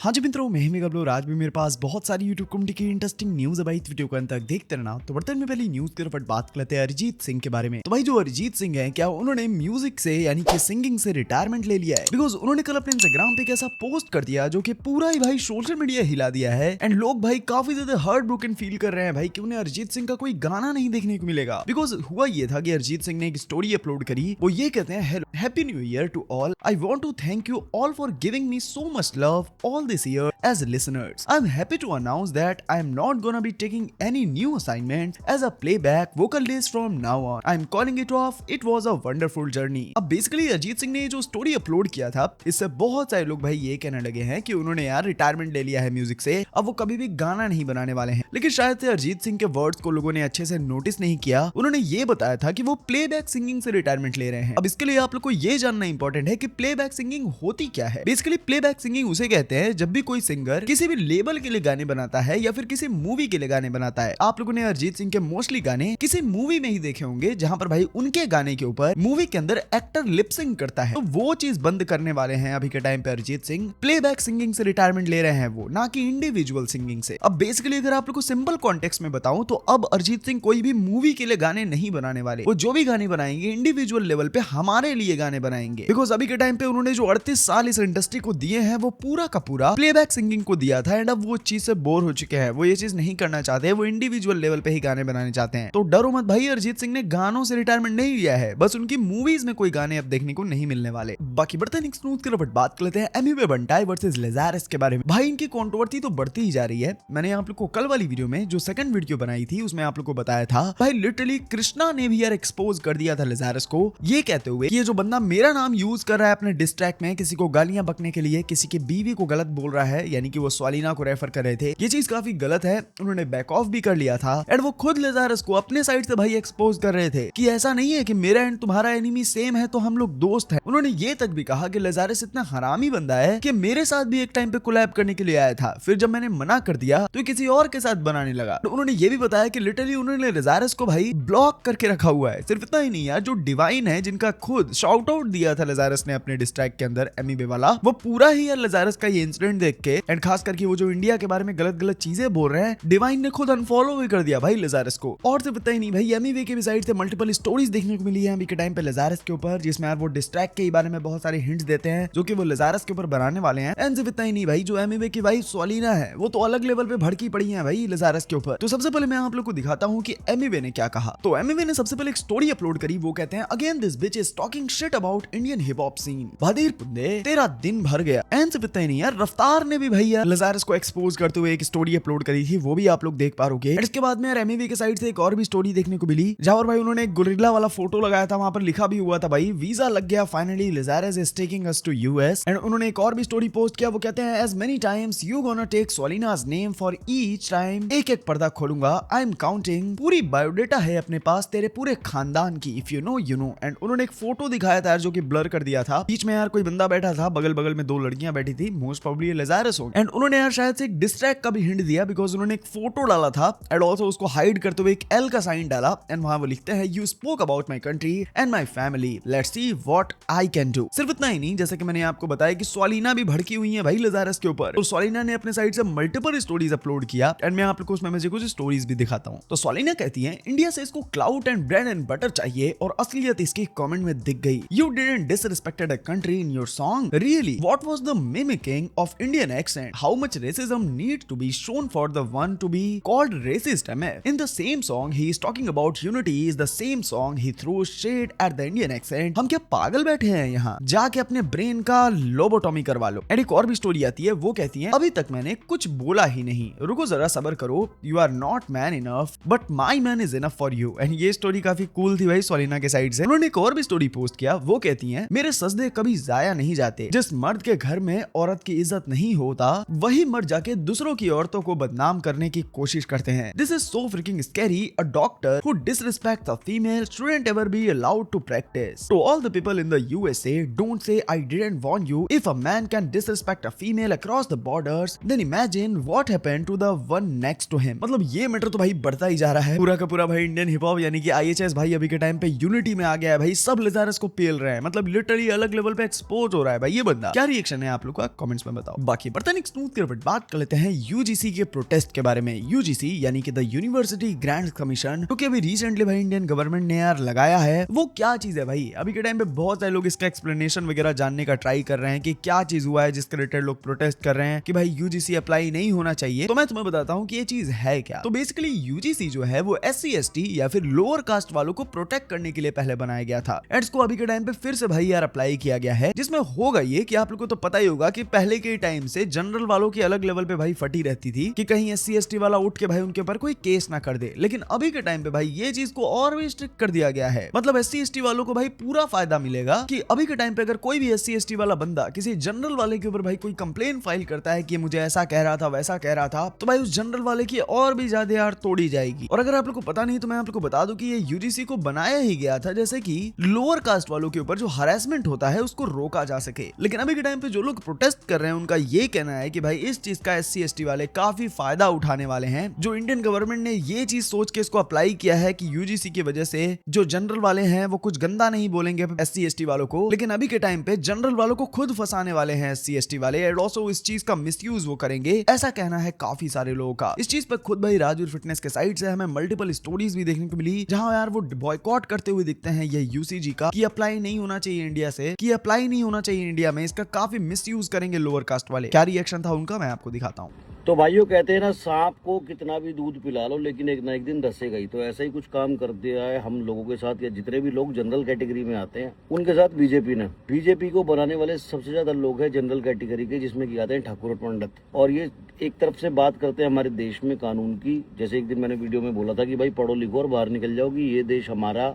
हाँ जी मित्रों, मैं ही गब्लो। आज भी मेरे पास बहुत सारी यूट्यूब कम्युनिटी की इंटरेस्टिंग न्यूज है भाई। इस वीडियो को अंत तक देखते रहना। तो बढ़ते हैं पहले न्यूज की तरफ बात करते हैं अरिजीत सिंह के बारे में। तो भाई जो अरिजीत सिंह है, क्या उन्होंने म्यूजिक से यानी कि सिंगिंग से रिटायरमेंट ले लिया है? बिकॉज उन्होंने कल अपने इंस्टाग्राम पे एक ऐसा पोस्ट कर दिया जो कि पूरा ही भाई सोशल मीडिया हिला दिया है। एंड लोग भाई काफी ज्यादा हार्ट ब्रोकन फील कर रहे हैं भाई कि उन्हें अरिजीत सिंह का कोई गाना नहीं देखने को मिलेगा। बिकॉज हुआ ये था कि अरिजीत सिंह ने एक स्टोरी अपलोड करी। वो ये कहते हैं, happy new year to all, I want to thank you all for giving me so much love all this year as listeners. I'm happy to announce that I am not gonna be taking any new assignments as a playback vocalist from now on. I'm calling it off. It was a wonderful journey. अब basically Arijit Singh ने जो story upload किया था, इससे बहुत सारे लोग भाई ये कहने लगे हैं कि उन्होंने यार रिटायरमेंट ले लिया है म्यूजिक से, अब वो कभी भी गाना नहीं बनाने वाले हैं। लेकिन शायद से अरिजीत सिंह के वर्ड्स को लोगों ने अच्छे से नोटिस नहीं किया। उन्होंने ये बताया था कि वो प्लेबैक सिंगिंग से रिटायरमेंट ले रहे हैं। अब इसके लिए आप लोग को ये जानना इंपॉर्टेंट है कि प्लेबैक सिंगिंग होती क्या है। बेसिकली प्लेबैक सिंगिंग उसे कहते हैं जब भी कोई सिंगर किसी भी लेबल के लिए गाने बनाता है या फिर किसी मूवी के लिए गाने बनाता है। आप लोगों ने अरिजीत सिंह के मोस्टली गाने किसी मूवी में ही देखे होंगे जहां पर भाई उनके गाने के ऊपर मूवी के अंदर एक्टर लिप सिंग करता है। तो वो चीज बंद करने वाले हैं अभी के टाइम पे अरिजीत सिंह। प्लेबैक सिंगिंग से रिटायरमेंट ले रहे हैं वो, ना कि इंडिविजुअल सिंगिंग से। अब बेसिकली अगर आप लोग को सिंपल कॉन्टेक्स्ट में बताऊं तो अब अरिजीत सिंह कोई भी मूवी के लिए गाने नहीं बनाने वाले। वो जो भी गाने बनाएंगे इंडिविजुअल लेवल पे हमारे लिए गाने बनाएंगे। बिकॉज अभी के टाइम पे उन्होंने जो 38 साल इस इंडस्ट्री को दिए हैं वो पूरा का पूरा प्लेबैक सिंगिंग को दिया था। एंड अब वो चीज से बोर हो चुके हैं। वो ये चीज नहीं करना चाहते, वो इंडिविजुअल लेवल पे ही गाने बनाने चाहते हैं। तो डरो मत भाई, अरिजीत सिंह ने गानों से रिटायरमेंट नहीं लिया है, बस उनकी मूवीज में कोई गाने अब देखने को नहीं मिलने वाले। बाकी बढ़ते हैं नेक्स्ट न्यूज की तरफ बात कर लेते हैं एमिवे बंटाई वर्सेस लेज़ारस के बारे में। भाई इनकी कंट्रोवर्सी तो बढ़ती ही जा रही है। मैंने आप लोग को कल वाली वीडियो में जो सेकंड वीडियो बनाई थी उसमें आप लोग को बताया था भाई लिटरली कृष्णा ने भी यार एक्सपोज कर दिया था लेज़ारस को, ये कहते हुए कि ये जो बंदा मेरा नाम यूज कर रहा है अपने डिस ट्रैक में किसी को गालियां बकने के लिए, किसी की बीवी को गलत बोल रहा है, यानी कि वो स्वालिना को रेफर कर रहे थे, ये चीज काफी गलत है। उन्होंने बैक ऑफ भी कर लिया था। एंड वो खुद लेज़ारस को अपने साइड से भाई एक्सपोज कर रहे थे कि ऐसा नहीं है कि मेरा एंड तुम्हारा एनिमी सेम है तो हम लोग दोस्त हैं। उन्होंने ये तक भी कहा कि लेज़ारस इतना हरामी बंदा है कि मेरे साथ भी एक टाइम पे कोलैब करने के लिए आया था, फिर जब मैंने मना कर दिया तो किसी और के साथ बनाने लगा। तो उन्होंने ये भी बताया कि लिटरली उन्होंने लेज़ारस को भाई ब्लॉक करके रखा हुआ है। सिर्फ इतना ही नहीं यार, जो डिवाइन है जिनका खुद शाउट आउट दिया था लेज़ारस ने अपने डिस ट्रैक के अंदर एमिवे वाला, वो पूरा ही यार लेज़ारस का ये इंसिडेंट देख के एंड खास करके वो जो इंडिया के बारे में गलत गलत चीजें बोल रहे हैं, डिवाइन ने खुद अनफॉलो भी कर दिया भाई लेज़ारस को। और से पता ही नहीं भाई, एमिवे के भी साइड से मल्टीपल स्टोरीज देखने को मिली है अभी के टाइम पे लेज़ारस के ऊपर, जिसमें यार वो डिस ट्रैक के बारे में बहुत सारे हिंट्स देते हैं जो कि वो लेज़ारस के ऊपर बनाने वाले हैं। एंड सिर्फ इतना ही नहीं भाई, जो एमिवे की भाई स्वालिना है वो तो अलग लेवल पे भड़की पड़ी है भाई लेज़ारस के ऊपर। तो सबसे पहले मैं आप लोग को दिखाता हूँ कि एमिवे ने क्या कहा। तो एमिवे ने सबसे पहले एक स्टोरी अपलोड करी। वो कहते हैं, again this bitch is talking shit about Indian hip hop scene, भादीर पुंदे तेरा दिन भर गया। एंड सिर्फ इतना ही नहीं यार, रफ्तार ने भी भैया लेज़ारस को एक्सपोज करते हुए एक स्टोरी अपलोड करी थी, वो भी आप लोग देख पा रहे। इसके बाद में यार एमिवे के साइड से एक और भी स्टोरी देखने को मिली जहां पर भाई उन्होंने एक गोरिल्ला वाला फोटो लगाया था, वहां पर लिखा भी हुआ था भाई वीजा लग गया finally, Lazarus is taking us to US. And उन्होंने एक और भी स्टोरी पोस्ट किया। वो कहते हैं, as many times you gonna take Swalina's name for each time, एक एक पर्दा खोलूंगा, आई एम काउंटिंग, पूरी बायोडेटा है अपने पास तेरे पूरे खानदान की, if you know you know. And उन्होंने एक फोटो दिखाया था यार जो कि ब्लर कर दिया था। बीच में यार कोई बंदा बैठा था, बगल बगल में दो लड़कियां बैठी थी, मोस्ट प्रोबेबली लेज़ारस हो। एंड उन्होंने यार शायद से एक डिस ट्रैक का भी हिंट दिया, बिकॉज उन्होंने एक फोटो डाला था एंड ऑल्सो उसको हाइड करते हुए एक एल का साइन डाला। एंड वहां वो लिखते हैं, you spoke about my country and my family, let's see what I can do. सिर्फ इतना ही नहीं, जैसे कि मैंने आपको बताया कि स्वालिना भी भड़की हुई है भाई लेज़ारस के ऊपर। तो स्वालिना ने अपने साइड से मल्टीपल स्टोरीज अपलोड किया एंड मैं आप लोग को उसमें मुझे कुछ स्टोरीज भी दिखाता हूं। तो स्वालिना कहती है, इंडिया से इसको cloud and bread and butter चाहिए और असलियत इसकी कमेंट में दिख गई। You didn't disrespected a country in your song, really what was the mimicking of Indian accent, how much racism need to be shown for the one to be called racist in the same song he is talking about unity is the same song he throws shade at the Indian accent। हम क्या पागल बैठे हैं यहाँ, जाके अपने brain का lobotomy करवा लो। एंड एक और भी स्टोरी आती है, वो कहती है, अभी तक मैंने कुछ बोला ही नहीं, रुको जरा सब्र करो, you are not man enough but my man is enough for you. And ये स्टोरी काफी कूल थी भाई स्वालिना के साइड से। उन्होंने एक और भी स्टोरी पोस्ट किया। वो कहती है, मेरे सजदे कभी जाया नहीं जाते, जिस मर्द के घर में औरत की इज्जत नहीं होता वही मर्द जाके दूसरों की औरतों को बदनाम करने की कोशिश करते हैं। This is so freaking scary. A doctor who disrespects a female shouldn't ever be allowed to practice. To all the people in the USA, don't say I didn't warn you. If a man can disrespect a female across the borders, then imagine what happened to the one next to him. मतलब ये matter तो भाई बढ़ता ही जा रहा है पूरा का पूरा भाई। इंडियन हिप हॉप यानी कि IHS भाई अभी के टाइम पे यूनिटी में आ गया है भाई, सब लेज़ारस को पेल रहे हैं, मतलब लिटरली अलग लेवल पे एक्सपोज हो रहा है भाई ये बंदा। क्या रिएक्शन है आप लोग का, कमेंट्स में बताओ। बताओ। बाकी बर्तन स्नूज के ऊपर बात कर लेते हैं यूजीसी के प्रोटेस्ट के बारे में। यूजीसी यानी कि द यूनिवर्सिटी ग्रांट्स कमीशन, जो कि अभी रिसेंटली भाई इंडियन गवर्नमेंट ने यार लगाया है, वो क्या चीज है भाई? अभी के टाइम पे बहुत सारे लोग इसका एक्सप्लेनेशन वगैरह जानने का ट्राई कर रहे हैं कि क्या चीज हुआ है जिसके रिलेटेड लोग प्रोटेस्ट कर रहे हैं कि भाई यूजीसी अप्लाई नहीं होना चाहिए। तो मैं तुम्हें बताता हूँ कि ये चीज है क्या। तो बेसिकली यूजीसी जो है वो SC ST या फिर लोअर कास्ट वालों को प्रोटेक्ट करने के लिए पहले बनाया गया था। एड्स को अभी के टाइम पे फिर से भाई यार अप्लाई किया गया है, जिसमें होगा ये कि आप लोगों को तो पता ही होगा कि पहले के टाइम से जनरल वालों की अलग लेवल पे भाई फटी रहती थी कि कहीं SC ST वाला उठ के भाई उनके ऊपर कोई केस ना कर दे। लेकिन अभी के टाइम पे भाई ये चीज को और भी स्ट्रिक्ट कर दिया गया है। मतलब SC ST वालों को भाई पूरा फायदा मिलेगा कि अभी के टाइम पे अगर कोई भी SC ST वाला बंदा किसी जनरल वाले के ऊपर भाई कोई कंप्लेन फाइल करता है कि मुझे ऐसा कह रहा था वैसा कह रहा था, तो भाई उस जनरल वाले की और भी ज्यादा यार तोड़ी जाएगी। और अगर आप लोग को पता नहीं तो मैं आप लोग को बता दूं कि ये यूजीसी को बनाया ही गया था जैसे कि लोअर कास्ट वालों के ऊपर जो हरासमेंट होता है उसको रोका जा सके। लेकिन अभी के टाइम पे जो लोग प्रोटेस्ट कर रहे हैं उनका ये कहना है कि भाई इस चीज का SC ST वाले काफी फायदा उठाने वाले हैं। जो इंडियन गवर्नमेंट ने ये चीज सोच के इसको अप्लाई किया है कि यूजीसी की वजह से जो जनरल वाले हैं वो कुछ गंदा नहीं बोलेंगे SC ST वालों को, लेकिन अभी के टाइम पे जनरल वालों को खुद फंसाने वाले हैं SC ST वाले, एंड ऑल्सो इस चीज का मिसयूज वो करेंगे, ऐसा कहना है काफी सारे लोगों का। इस चीज पर खुद भाई राजवीर फिटनेस के साइड से हमें मल्टीपल स्टोरीज भी देखने को मिली जहां यार वो बॉयकॉट करते हुए दिखते हैं ये यूसीजी का कि अप्लाई नहीं होना चाहिए इंडिया से, कि अप्लाई नहीं होना चाहिए इंडिया में, इसका काफी मिसयूज करेंगे लोअर कास्ट वाले। क्या रिएक्शन था उनका मैं आपको दिखाता हूँ। तो भाइयों कहते हैं ना, सांप को कितना भी दूध पिला लो लेकिन एक ना एक दिन डसेगा ही। तो ऐसा ही कुछ काम कर दिया है हम लोगों के साथ, या जितने भी लोग जनरल कैटेगरी में आते हैं उनके साथ बीजेपी ने। बीजेपी को बनाने वाले सबसे ज्यादा लोग हैं जनरल कैटेगरी के, जिसमें कि आते हैं ठाकुर पंडित। और ये एक तरफ से बात करते हैं हमारे देश में कानून की। जैसे एक दिन मैंने वीडियो में बोला था कि भाई पढ़ो लिखो और बाहर निकल जाओ, कि ये देश हमारा,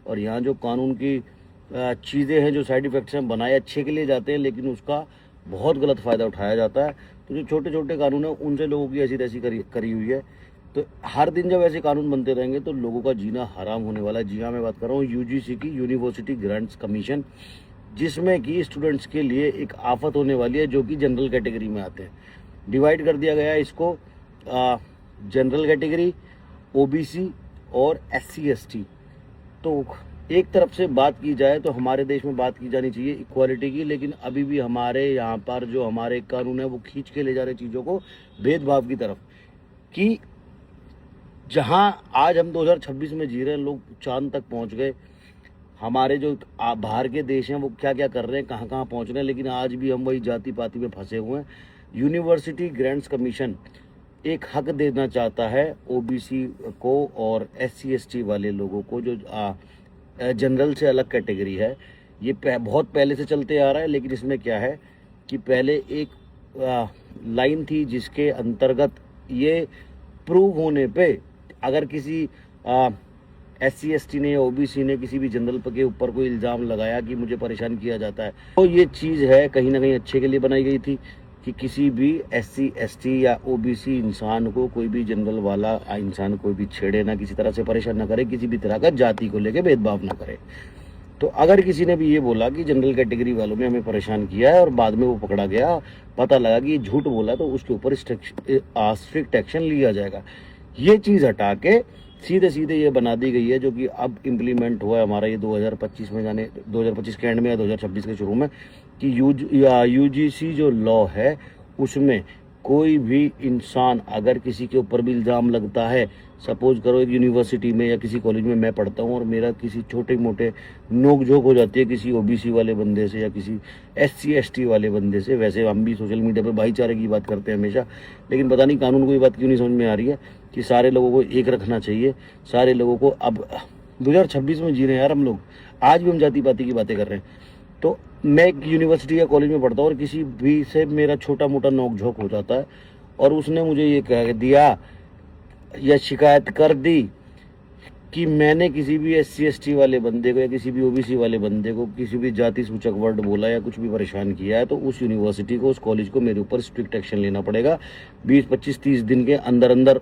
और यहाँ जो कानून की चीज़ें हैं, जो साइड इफेक्ट्स हैं, बनाए अच्छे के लिए जाते हैं लेकिन उसका बहुत गलत फ़ायदा उठाया जाता है। तो जो छोटे छोटे कानून है उनसे लोगों की ऐसी तैसी करी हुई है। तो हर दिन जब ऐसे कानून बनते रहेंगे तो लोगों का जीना हराम होने वाला है। जी हाँ, मैं बात कर रहा हूँ यूजीसी की, यूनिवर्सिटी ग्रांट्स कमीशन, जिसमें कि स्टूडेंट्स के लिए एक आफत होने वाली है जो कि जनरल कैटेगरी में आते हैं। डिवाइड कर दिया गया है इसको जनरल कैटेगरी, OBC और SC ST। तो एक तरफ से बात की जाए तो हमारे देश में बात की जानी चाहिए इक्वालिटी की, लेकिन अभी भी हमारे यहाँ पर जो हमारे कानून है वो खींच के ले जा रहे चीज़ों को भेदभाव की तरफ, कि जहाँ आज हम 2026 में जी रहे हैं, लोग चांद तक पहुँच गए। हमारे जो बाहर के देश हैं वो क्या क्या कर रहे हैं, कहाँ कहाँ पहुँच रहे हैं, लेकिन आज भी हम वही जाति पाति में फंसे हुए हैं। यूनिवर्सिटी ग्रांट्स कमीशन एक हक देना चाहता है OBC को और SC ST वाले लोगों को, जो जनरल से अलग कैटेगरी है। ये बहुत पहले से चलते आ रहा है, लेकिन इसमें क्या है कि पहले एक लाइन थी जिसके अंतर्गत ये प्रूव होने पे अगर किसी SC ST ने या OBC ने किसी भी जनरल के ऊपर कोई इल्ज़ाम लगाया कि मुझे परेशान किया जाता है, तो ये चीज़ है कहीं ना कहीं अच्छे के लिए बनाई गई थी कि किसी भी SC ST या OBC इंसान को कोई भी जनरल वाला इंसान कोई भी छेड़े ना, किसी तरह से परेशान ना करे, किसी भी तरह का जाति को लेके भेदभाव ना करे। तो अगर किसी ने भी ये बोला कि जनरल कैटेगरी वालों ने हमें परेशान किया है और बाद में वो पकड़ा गया, पता लगा कि ये झूठ बोला, तो उसके ऊपर स्ट्रिक्ट एक्शन लिया जाएगा। ये चीज़ हटा के सीधे सीधे ये बना दी गई है, जो कि अब इम्प्लीमेंट हुआ है हमारा ये 2025 में, जाने 2025 के एंड में या 2026 के शुरू में, कि यूजीसी जो लॉ है उसमें कोई भी इंसान अगर किसी के ऊपर भी इल्ज़ाम लगता है, सपोज करो एक यूनिवर्सिटी में या किसी कॉलेज में मैं पढ़ता हूँ और मेरा किसी छोटे मोटे नोक झोंक हो जाती है किसी OBC वाले बंदे से या किसी SC ST वाले बंदे से। वैसे हम भी सोशल मीडिया पर भाईचारे की बात करते हैं हमेशा, लेकिन पता नहीं कानून को ये बात क्यों नहीं समझ में आ रही है कि सारे लोगों को एक रखना चाहिए, सारे लोगों को। अब 2026 में जी रहे हैं यार हम लोग, आज भी हम जाति पाति की बातें कर रहे हैं। तो मैं एक यूनिवर्सिटी या कॉलेज में पढ़ता हूँ और किसी भी से मेरा छोटा मोटा नोक झोंक हो जाता है और उसने मुझे ये कह दिया या शिकायत कर दी कि मैंने किसी भी SC ST वाले बंदे को या किसी भी OBC वाले बंदे को किसी भी जाति सूचक वर्ड बोला या कुछ भी परेशान किया है, तो उस यूनिवर्सिटी को, उस कॉलेज को मेरे ऊपर स्ट्रिक्ट एक्शन लेना पड़ेगा 20, 25, 30 दिन के अंदर अंदर।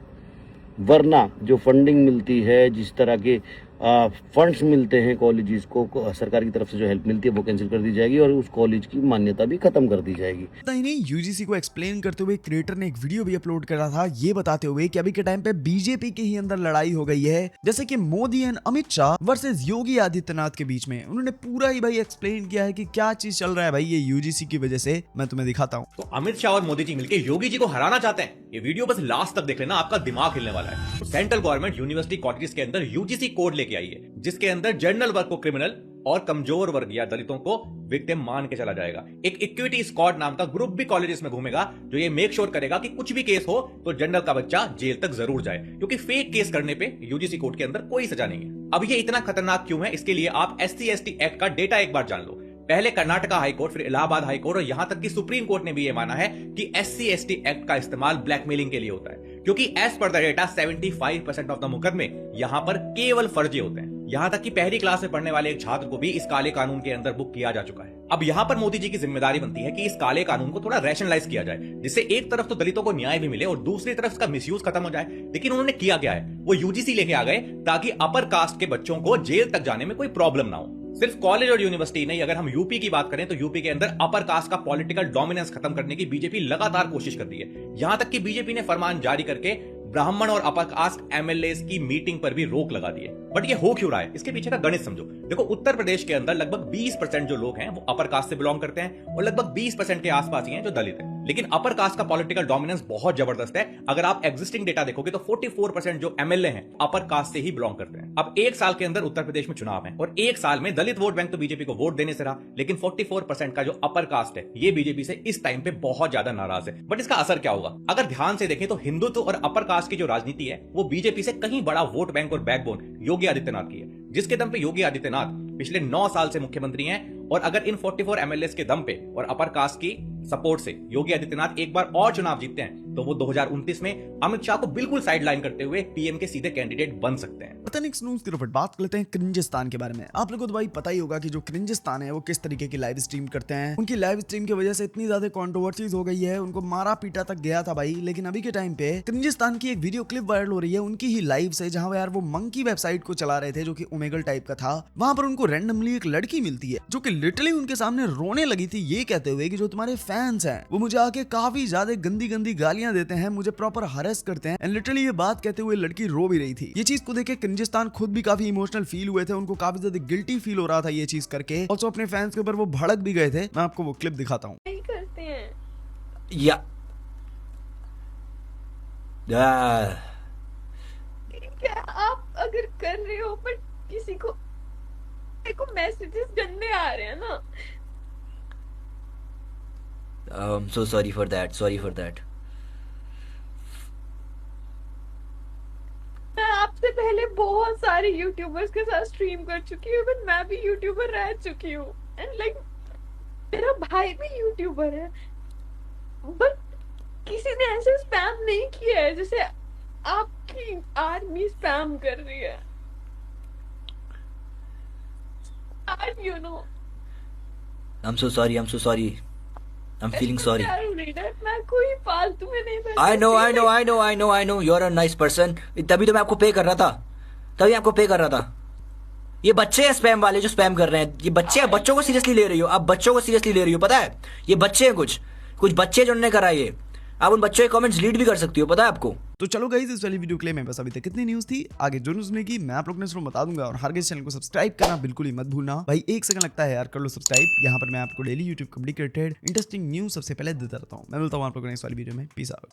वरना जो फंडिंग मिलती है, जिस तरह के फंड्स मिलते हैं कॉलेजेस को सरकार की तरफ से जो हेल्प मिलती है वो कैंसिल कर दी जाएगी और उस कॉलेज की मान्यता भी खत्म कर दी जाएगी। इतना ही नहीं, यूजीसी को एक्सप्लेन करते हुए क्रिएटर ने एक वीडियो भी अपलोड करा था, ये बताते हुए कि अभी के टाइम पे बीजेपी के ही अंदर लड़ाई हो गई है, जैसे कि मोदी एंड अमित शाह वर्सेस योगी आदित्यनाथ के बीच में। उन्होंने पूरा ही भाई एक्सप्लेन किया है कि क्या चीज चल रहा है भाई ये यूजीसी की वजह से। मैं तुम्हें दिखाता हूँ। तो अमित शाह और मोदी जी मिलकर योगी जी को हराना चाहते हैं। ये वीडियो बस लास्ट तक देख लेना, आपका दिमाग हिलने वाला है। तो सेंट्रल गवर्नमेंट यूनिवर्सिटी कॉलेजेस के अंदर यूजीसी कोड लेके आई है, जिसके अंदर जनरल वर्ग को क्रिमिनल और कमजोर वर्ग या दलितों को विक्टिम मान के चला जाएगा। एक इक्विटी स्क्वाड नाम का ग्रुप भी कॉलेजेस में घूमेगा, जो ये मेक श्योर करेगा कि कुछ भी केस हो तो जनरल का बच्चा जेल तक जरूर जाए, क्योंकि फेक केस करने पे यूजीसी कोड के अंदर कोई सजा नहीं है। अब ये इतना खतरनाक क्यों है, इसके लिए आप SC/ST एक्ट का डेटा एक बार जान लो। पहले कर्नाटका हाईकोर्ट, फिर इलाहाबाद हाईकोर्ट और यहां तक कि सुप्रीम कोर्ट ने भी यह माना है कि SC/ST एक्ट का इस्तेमाल ब्लैकमेलिंग के लिए होता है, क्योंकि as per the data 75% of the मुकदमे यहां पर केवल फर्जी होते हैं। यहां तक कि पहली क्लास में पढ़ने वाले एक छात्र को भी इस काले कानून के अंदर बुक किया जा चुका है। अब यहां पर मोदी जी की जिम्मेदारी बनती है कि इस काले कानून को थोड़ा रैशनलाइज किया जाए, जिससे एक तरफ तो दलितों को न्याय भी मिले और दूसरी तरफ इसका मिसयूज खत्म हो जाए। लेकिन उन्होंने किया क्या है, वो यूजीसी लेके आ गए ताकि अपर कास्ट के बच्चों को जेल तक जाने में कोई प्रॉब्लम ना हो। सिर्फ कॉलेज और यूनिवर्सिटी नहीं, अगर हम यूपी की बात करें तो यूपी के अंदर अपर कास्ट का पॉलिटिकल डोमिनेंस खत्म करने की बीजेपी लगातार कोशिश करती है। यहां तक कि बीजेपी ने फरमान जारी करके ब्राह्मण और अपर कास्ट MLAs की मीटिंग पर भी रोक लगा दी है। बट ये हो क्यों रहा है, इसके पीछे का गणित समझो। देखो, उत्तर प्रदेश के अंदर लगभग 20% जो लोग हैं वो अपर कास्ट से बिलोंग करते हैं और लगभग 20% के आसपास ही हैं जो दलित हैं। लेकिन अपर कास्ट का पॉलिटिकल डोमिनेंस बहुत जबरदस्त है। अगर आप एग्जिस्टिंग डेटा देखोगे तो 44% जो MLA हैं अपर कास्ट से ही बिलोंग करते हैं। अब एक साल के अंदर उत्तर प्रदेश में चुनाव है और एक साल में दलित वोट बैंक तो बीजेपी को वोट देने से रहा, लेकिन 44% का जो अपर कास्ट है ये बीजेपी से इस टाइम पे बहुत ज्यादा नाराज है। बट इसका असर क्या होगा, अगर ध्यान से देखें तो हिंदुत्व और अपर कास्ट की जो राजनीति है वो बीजेपी से कहीं बड़ा वोट बैंक और बैकबोन योगी आदित्यनाथ की है, जिसके दम पे योगी आदित्यनाथ पिछले 9 साल से मुख्यमंत्री हैं। और अगर इन 44 MLAs के दम पे और अपर कास्ट की सपोर्ट से योगी आदित्यनाथ एक बार और चुनाव जीतते हैं तो वो 2029 में अमित शाह को बिल्कुल साइडलाइन करते हुए पीएम के सीधे कैंडिडेट बन सकते हैं। पता नहीं, न्यूज़ की तरफ बात कर लेते हैं क्रिंजिस्तान के बारे में। आप लोगों को तो भाई पता ही होगा कि जो क्रिंजिस्तान है वो किस तरीके की लाइव स्ट्रीम करते हैं। उनकी लाइव स्ट्रीम की वजह से इतनी ज्यादा कंट्रोवर्सीज हो गई है, उनको मारा पीटा तक गया था भाई। लेकिन अभी के टाइम पे क्रिंजिस्तान की एक वीडियो क्लिप वायरल हो रही है उनकी ही लाइव से, जहां यार वो मंकी वेबसाइट को चला रहे थे जो कि ओमेगल टाइप का था। वहां पर उनको रैंडमली एक लड़की मिलती है जो कि लिटरली उनके सामने रोने लगी थी, ये कहते हुए कि जो तुम्हारे फैंस हैं वो मुझे आके काफी ज्यादा गंदी गंदी गालियां देते हैं, मुझे प्रॉपर हरेस करते हैं। एंड लिटरली ये बात कहते हुए लड़की रो भी रही थी। ये चीज को देख के क्रिंजिस्तान खुद भी काफी इमोशनल फील हुए थे, उनको काफी ज्यादा गिल्टी फील हो रहा था ये चीज करके। और अपने फैंस के ऊपर वो भड़क भी गए थे। मैं आपको वो क्लिप दिखाता हूँ। नहीं करते हैं या क्या आप अगर कर रहे हो पर किसी को मैसेजेस गंदे आ रहे हैं ना। so sorry for that. मैं आपसे पहले बहुत सारे यूट्यूबर्स के साथ स्ट्रीम कर चुकी हूँ, बट मैं भी यूट्यूबर रह चुकी हूँ। एंड लाइक मेरा भाई भी यूट्यूबर है, बट किसी ने ऐसे स्पैम नहीं किया है जैसे आपकी आर्मी स्पैम कर रही है। You know, I'm so sorry. I'm feeling sorry. मैं कोई फालतू में नहीं बैठी। I know. You're a nice person. तभी तो मैं आपको पे कर रहा था। ये बच्चे हैं स्पैम वाले जो स्पैम कर रहे हैं। ये बच्चे हैं, बच्चों को सीरियसली ले रही हो आप, बच्चों को सीरियसली ले रही हो। पता है ये बच्चे हैं, कुछ बच्चे जो उन्होंने करा ये। आप उन बच्चों के कमेंट्स डिलीट भी कर सकती हो, पता है आपको। तो चलो गाइस, इस वाली वीडियो के लिए मेरे पास अभी तक कितनी न्यूज़ थी, आगे जो न्यूज़ सुनेगी मैं आप लोगों ने जरूर बता दूंगा। और हर किसी चैनल को सब्सक्राइब करना बिल्कुल ही मत भूलना भाई, 1 सेकंड लगता है यार, कर लो सब्सक्राइब। यहाँ पर मैं आपको daily YouTube communicated interesting news सबसे पहले देता रहता हूँ। मैं मिलता हूँ आप लोगों को नेक्स्ट वाली वीडियो में। Peace out.